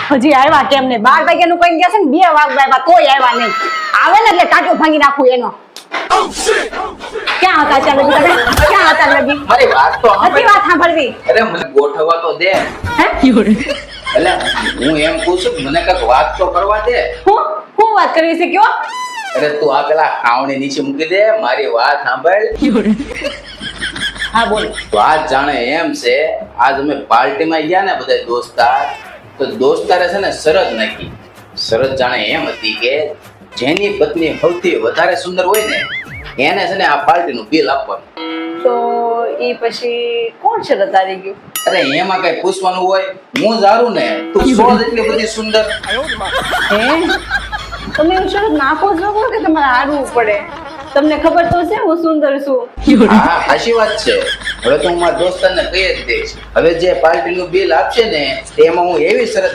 હજી આવ્યા કેમ ને 12 વાગ્યાનું કઈ ગયા છે ને 2 વાગ્યા તોય આવ્યા નહીં. આવે ને એટલે ટાટો ભાંગી નાખું એનો. ક્યાં હતા ચાલો ક્યાં હતા લગી મારી વાત તો હજી વાત સાંભળવી. અરે મને ગોઠવવા તો દે. હે એટલે હું એમ કહું છું મને કઈક વાત તો કરવા દે. હું વાત કરવી છે કયો? અરે તું આ પેલા ખાવણી નીચે મૂકી દે, મારી વાત સાંભળ. હા બોલ. વાત જાણે એમ છે, આજ અમે પાર્ટીમાં ગયા ને બધા દોસ્તાર, તો દોસ્તારે છે ને શરત નાખી. શરત જાણે એમ હતી કે જેની પત્ની સૌથી વધારે સુંદર હોય ને એને છે ને આ પાર્ટીનું બિલ આપવાનું. તો ઈ પછી કોણ શરત આવી ગયું? અરે એમાં કઈ પૂછવાનું હોય? હું જારું ને તું 100 જેટલી બધી સુંદર. હે તમે એવું શરત નાખો છો કે તમારે હારવું પડે? તમને ખબર તો છે હું સુંદર છું. હા સાચી વાત છે. હવે તો હું મારા દોસ્તારને કહી જ દઈશ, હવે જે પાર્ટીનું બિલ આપશે ને એમાં હું એવી શરત